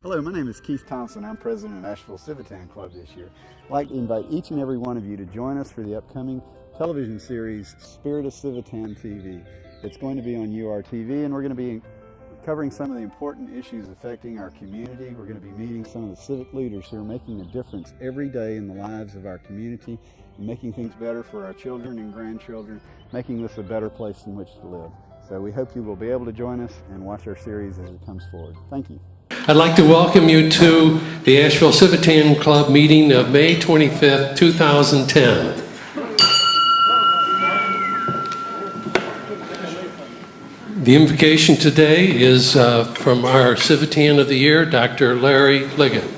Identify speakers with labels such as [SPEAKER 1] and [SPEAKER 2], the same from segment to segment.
[SPEAKER 1] Hello, my name is Keith Thompson. I'm president of Asheville Civitan Club this year. I'd like to invite each and every one of you to join us for the upcoming television series, Spirit of Civitan TV. It's going to be on URTV, and we're going to be covering some of the important issues affecting our community. We're going to be meeting some of the civic leaders who are making a difference every day in the lives of our community, and making things better for our children and grandchildren, making this a better place in which to live. So we hope you will be able to join us and watch our series as it comes forward. Thank you.
[SPEAKER 2] I'd like to welcome you to the Asheville Civitan Club meeting of May 25th, 2010. The invocation today is from our Civitan of the Year, Dr. Larry Liggett.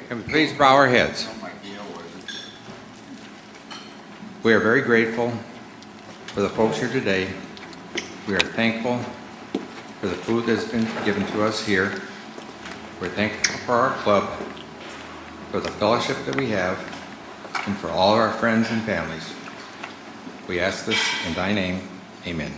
[SPEAKER 3] Can we please bow our heads? We are very grateful for the folks here today. We are thankful for the food that's been given to us here. We're thankful for our club, for the fellowship that we have, and for all our friends and families. We ask this in thy name. Amen.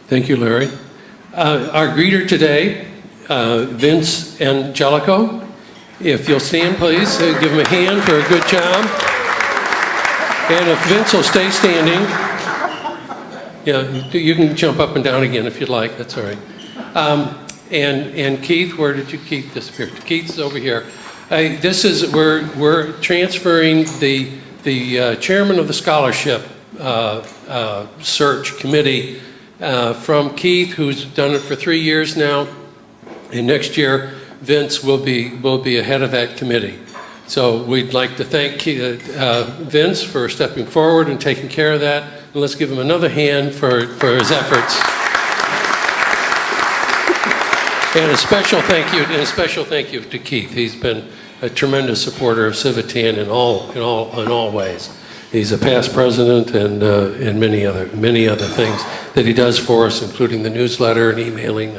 [SPEAKER 2] Thank you, Larry. Our greeter today, Vince Angelico. If you'll stand, please, give him a hand for a good job. And if Vince will stay standing, yeah, you can jump up and down again if you'd like. That's all right. And Keith, where did you Keith disappear? Keith's over here. We're transferring the chairman of the scholarship search committee from Keith, who's done it for 3 years now, and next year Vince will be ahead of that committee. So we'd like to thank Vince for stepping forward and taking care of that, and let's give him another hand for his efforts. And a special thank you to Keith. He's been a tremendous supporter of Civitan in all ways. He's a past president and many other things that he does for us, including the newsletter and emailing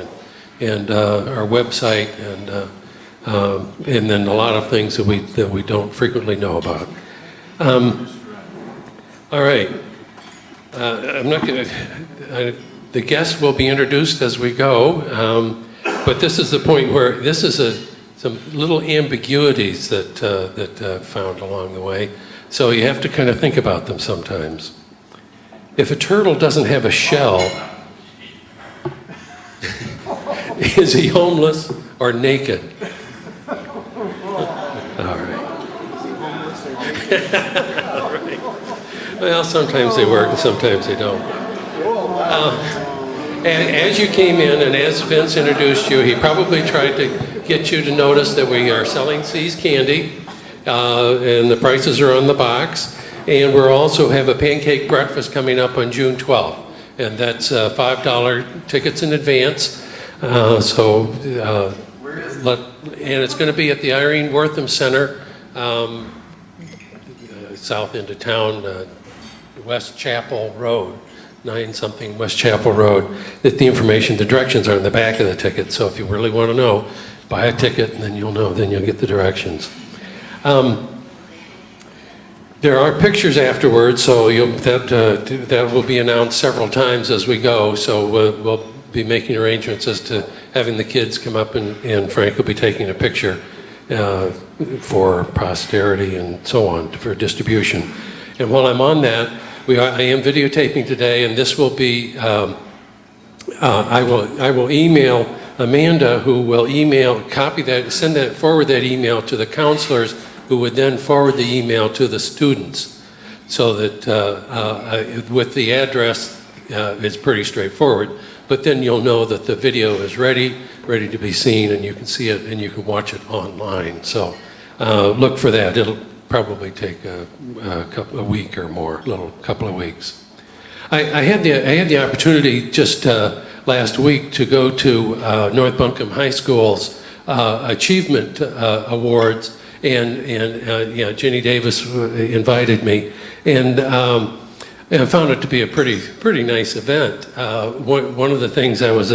[SPEAKER 2] and our website and then a lot of things that we don't frequently know about. All right, I'm not going to. The guests will be introduced as we go, but this is the point where this is some little ambiguities that found along the way. So you have to kind of think about them sometimes. If a turtle doesn't have a shell, is he homeless or naked? All right. All right. Well, sometimes they work and sometimes they don't. And as you came in and as Vince introduced you, he probably tried to get you to notice that we are selling See's candy. And the prices are on the box. And we'll also have a pancake breakfast coming up on June 12th. And that's $5 tickets in advance. And it's going to be at the Irene Wortham Center, south end of town, West Chapel Road, 9-something West Chapel Road. The directions are in the back of the ticket. So if you really want to know, buy a ticket and then you'll know, then you'll get the directions. There are pictures afterwards, so that will be announced several times as we go. So we'll be making arrangements as to having the kids come up, and Frank will be taking a picture for posterity and so on for distribution. And while I'm on that, I am videotaping today, and this will be. I will email Amanda, who will forward that email to the counselors, who would then forward the email to the students, so that with the address, it's pretty straightforward. But then you'll know that the video is ready to be seen, and you can see it and you can watch it online. So look for that. It'll probably take a week or more, couple of weeks. I had the opportunity just last week to go to North Buncombe High School's Achievement Awards, yeah, Jenny Davis invited me, and I found it to be a pretty nice event. One of the things I was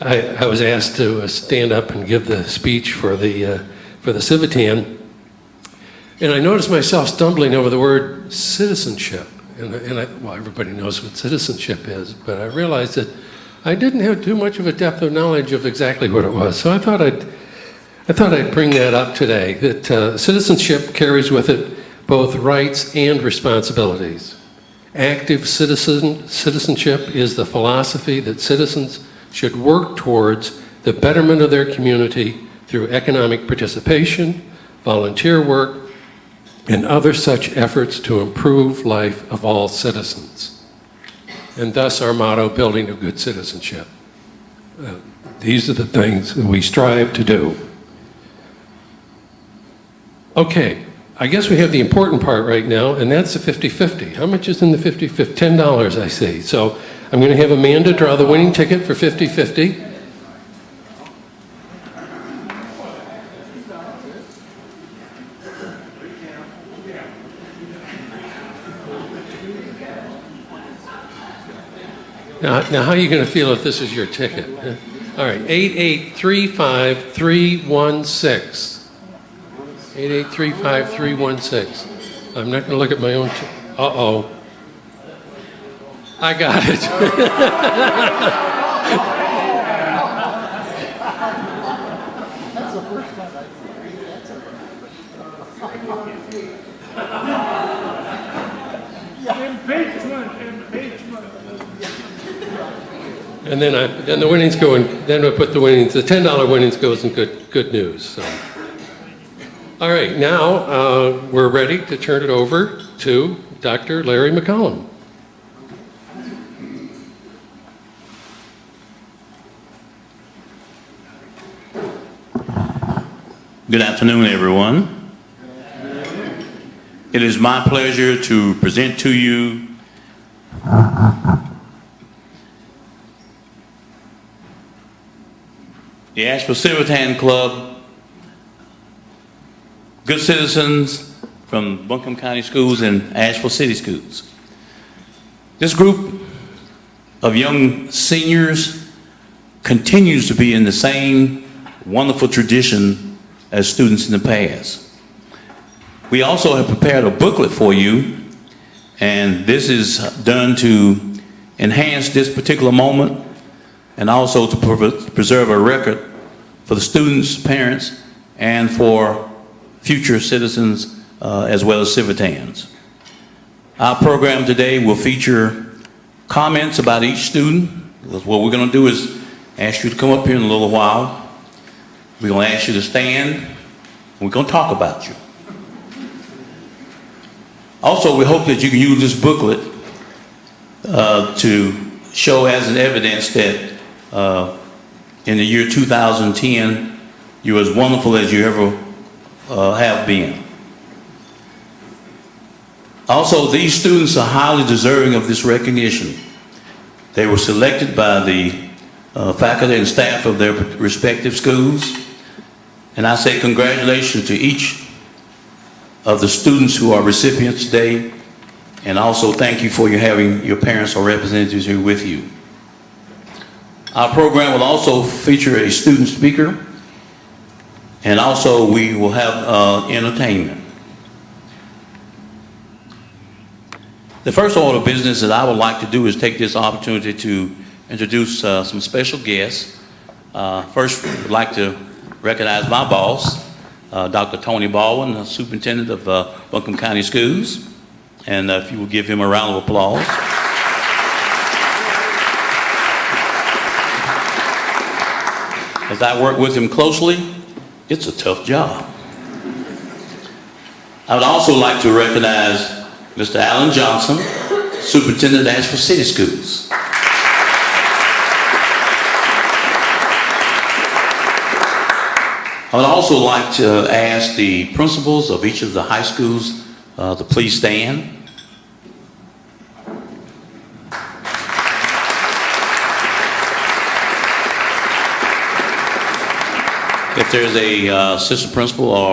[SPEAKER 2] asked to stand up and give the speech for the Civitan, and I noticed myself stumbling over the word citizenship. Well, everybody knows what citizenship is, but I realized that I didn't have too much of a depth of knowledge of exactly what it was. So I thought I'd bring that up today, that citizenship carries with it both rights and responsibilities. Active citizenship is the philosophy that citizens should work towards the betterment of their community through economic participation, volunteer work, and other such efforts to improve life of all citizens. And thus our motto, building a good citizenship. These are the things that we strive to do. Okay, I guess we have the important part right now, and that's the 50-50. How much is in the 50-50? $10, I see. So I'm going to have Amanda draw the winning ticket for 50-50. Now, how are you going to feel if this is your ticket? All right, 8835316. 8835316. I'm not going to look at my own. Uh-oh. I got it.
[SPEAKER 1] That's the first time I Impeachment.
[SPEAKER 2] And then the winnings go in. Then we put the winnings. The $10 winnings goes in good news. So. All right, now we're ready to turn it over to Dr. Larry McCollum.
[SPEAKER 4] Good afternoon, everyone. It is my pleasure to present to you the Asheville Civitan Club Good Citizens from Buncombe County Schools and Asheville City Schools. This group of young seniors continues to be in the same wonderful tradition as students in the past. We also have prepared a booklet for you, and this is done to enhance this particular moment and also to preserve a record for the students, parents, and for future citizens as well as Civitans. Our program today will feature comments about each student. What we're going to do is ask you to come up here in a little while. We're going to ask you to stand, and we're going to talk about you. Also, we hope that you can use this booklet to show as an evidence that in the year 2010, you're as wonderful as you ever have been. Also, these students are highly deserving of this recognition. They were selected by the faculty and staff of their respective schools. And I say congratulations to each of the students who are recipients today. And also thank you for having your parents or representatives here with you. Our program will also feature a student speaker. And also we will have entertainment. The first order of business that I would like to do is take this opportunity to introduce some special guests. First, I'd like to recognize my boss, Dr. Tony Baldwin, the superintendent of Buncombe County Schools. And if you will give him a round of applause. As I work with him closely, it's a tough job. I would also like to recognize Mr. Alan Johnson, Superintendent of Asheville City Schools. I would also like to ask the principals of each of the high schools to please stand. If there's a assistant principal or